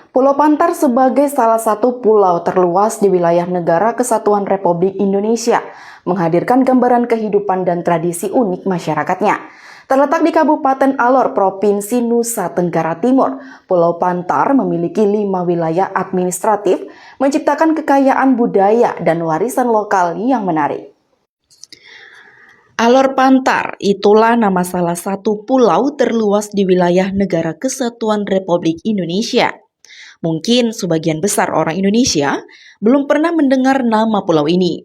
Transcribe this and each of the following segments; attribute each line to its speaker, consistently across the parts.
Speaker 1: Pulau Pantar sebagai salah satu pulau terluas di wilayah Negara Kesatuan Republik Indonesia menghadirkan gambaran kehidupan dan tradisi unik masyarakatnya. Terletak di Kabupaten Alor, Provinsi Nusa Tenggara Timur, Pulau Pantar memiliki 5 wilayah administratif, menciptakan kekayaan budaya dan warisan lokal yang menarik. Alor Pantar itulah nama salah satu pulau terluas di wilayah Negara Kesatuan Republik Indonesia. Mungkin sebagian besar orang Indonesia belum pernah mendengar nama pulau ini.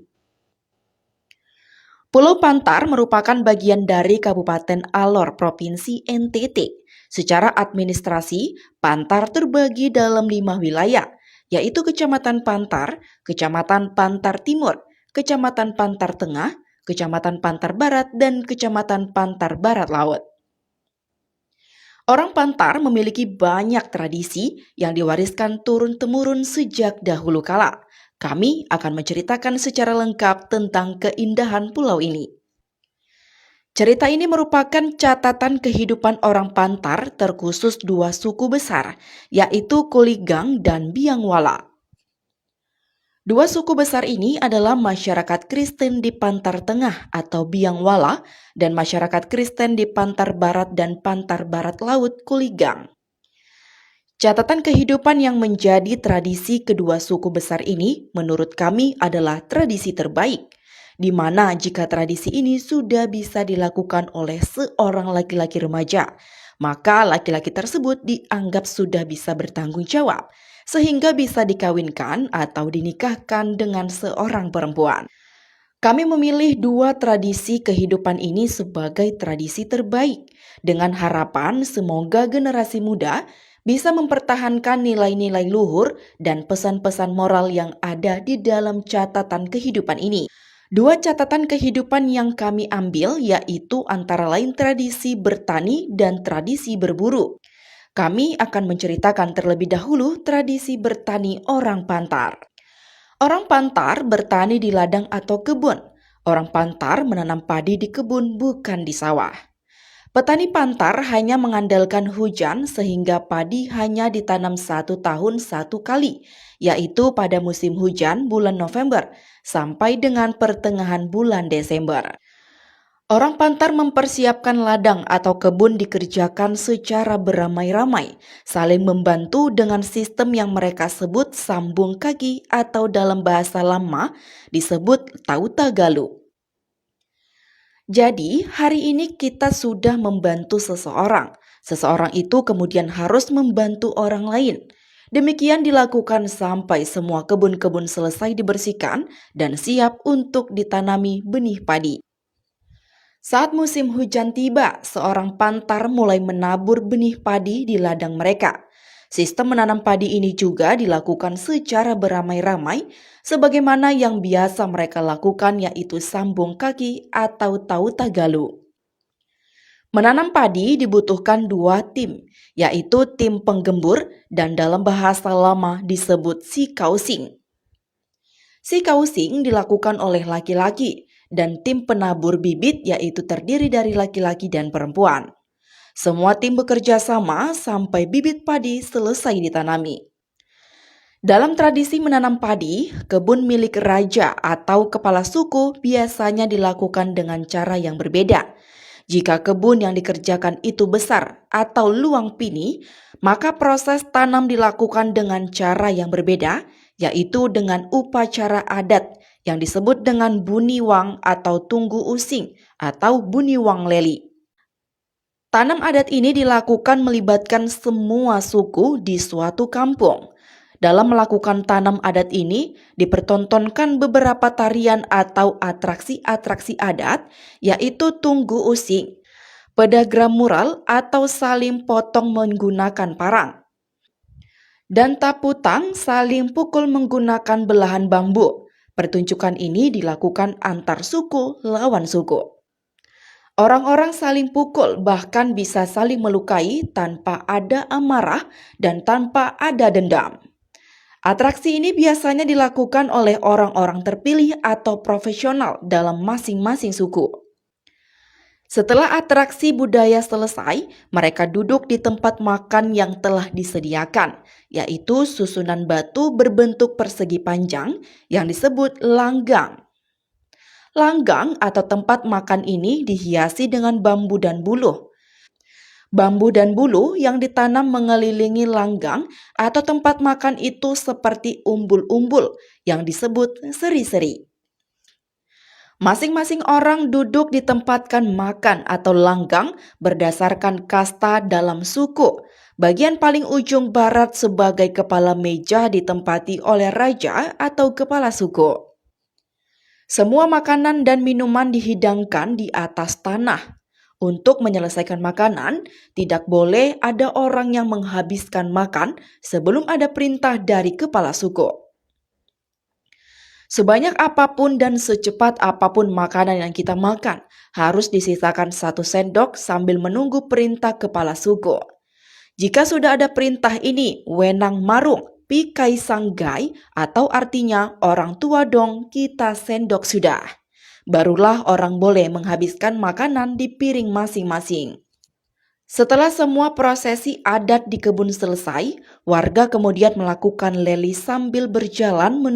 Speaker 1: Pulau Pantar merupakan bagian dari Kabupaten Alor, Provinsi NTT. Secara administrasi, Pantar terbagi dalam 5 wilayah, yaitu Kecamatan Pantar, Kecamatan Pantar Timur, Kecamatan Pantar Tengah, Kecamatan Pantar Barat, dan Kecamatan Pantar Barat Laut. Orang Pantar memiliki banyak tradisi yang diwariskan turun-temurun sejak dahulu kala. Kami akan menceritakan secara lengkap tentang keindahan pulau ini. Cerita ini merupakan catatan kehidupan orang Pantar terkhusus 2 suku besar, yaitu Kuligang dan Biangwala. 2 suku besar ini adalah masyarakat Kristen di Pantar Tengah atau Biangwala dan masyarakat Kristen di Pantar Barat dan Pantar Barat Laut Kuligang. Catatan kehidupan yang menjadi tradisi kedua suku besar ini menurut kami adalah tradisi terbaik, di mana jika tradisi ini sudah bisa dilakukan oleh seorang laki-laki remaja, maka laki-laki tersebut dianggap sudah bisa bertanggung jawab, sehingga bisa dikawinkan atau dinikahkan dengan seorang perempuan. Kami memilih 2 tradisi kehidupan ini sebagai tradisi terbaik, dengan harapan semoga generasi muda bisa mempertahankan nilai-nilai luhur dan pesan-pesan moral yang ada di dalam catatan kehidupan ini. 2 catatan kehidupan yang kami ambil yaitu antara lain tradisi bertani dan tradisi berburu. Kami akan menceritakan terlebih dahulu tradisi bertani orang Pantar. Orang Pantar bertani di ladang atau kebun. Orang Pantar menanam padi di kebun, bukan di sawah. Petani Pantar hanya mengandalkan hujan sehingga padi hanya ditanam 1 tahun 1 kali, yaitu pada musim hujan bulan November sampai dengan pertengahan bulan Desember. Orang Pantar mempersiapkan ladang atau kebun dikerjakan secara beramai-ramai, saling membantu dengan sistem yang mereka sebut sambung kaki atau dalam bahasa lama disebut tautagalu. Jadi, hari ini kita sudah membantu seseorang. Seseorang itu kemudian harus membantu orang lain. Demikian dilakukan sampai semua kebun-kebun selesai dibersihkan dan siap untuk ditanami benih padi. Saat musim hujan tiba, seorang Pantar mulai menabur benih padi di ladang mereka. Sistem menanam padi ini juga dilakukan secara beramai-ramai, sebagaimana yang biasa mereka lakukan yaitu sambung kaki atau tautagalu. Menanam padi dibutuhkan 2 tim, yaitu tim penggembur dan dalam bahasa lama disebut sikausing. Sikausing dilakukan oleh laki-laki dan tim penabur bibit yaitu terdiri dari laki-laki dan perempuan. Semua tim bekerja sama sampai bibit padi selesai ditanami. Dalam tradisi menanam padi, kebun milik raja atau kepala suku biasanya dilakukan dengan cara yang berbeda. Jika kebun yang dikerjakan itu besar atau luang pini, maka proses tanam dilakukan dengan cara yang berbeda, yaitu dengan upacara adat yang disebut dengan buniwang atau tunggu using atau buniwang leli. Tanam adat ini dilakukan melibatkan semua suku di suatu kampung. Dalam melakukan tanam adat ini dipertontonkan beberapa tarian atau atraksi-atraksi adat, yaitu tunggu using, pedagram mural atau saling potong menggunakan parang, dan taputang saling pukul menggunakan belahan bambu. Pertunjukan ini dilakukan antar suku lawan suku. Orang-orang saling pukul bahkan bisa saling melukai tanpa ada amarah dan tanpa ada dendam. Atraksi ini biasanya dilakukan oleh orang-orang terpilih atau profesional dalam masing-masing suku. Setelah atraksi budaya selesai, mereka duduk di tempat makan yang telah disediakan, yaitu susunan batu berbentuk persegi panjang yang disebut langgang. Langgang atau tempat makan ini dihiasi dengan bambu dan buluh. Bambu dan buluh yang ditanam mengelilingi langgang atau tempat makan itu seperti umbul-umbul yang disebut seri-seri. Masing-masing orang duduk ditempatkan makan atau langgang berdasarkan kasta dalam suku. Bagian paling ujung barat sebagai kepala meja ditempati oleh raja atau kepala suku. Semua makanan dan minuman dihidangkan di atas tanah. Untuk menyelesaikan makanan, tidak boleh ada orang yang menghabiskan makan sebelum ada perintah dari kepala suku. Sebanyak apapun dan secepat apapun makanan yang kita makan, harus disisakan 1 sendok sambil menunggu perintah kepala suku. Jika sudah ada perintah ini, wenang marung, pikai sanggai, atau artinya orang tua dong kita sendok sudah. Barulah orang boleh menghabiskan makanan di piring masing-masing. Setelah semua prosesi adat di kebun selesai, warga kemudian melakukan leli sambil berjalan menuju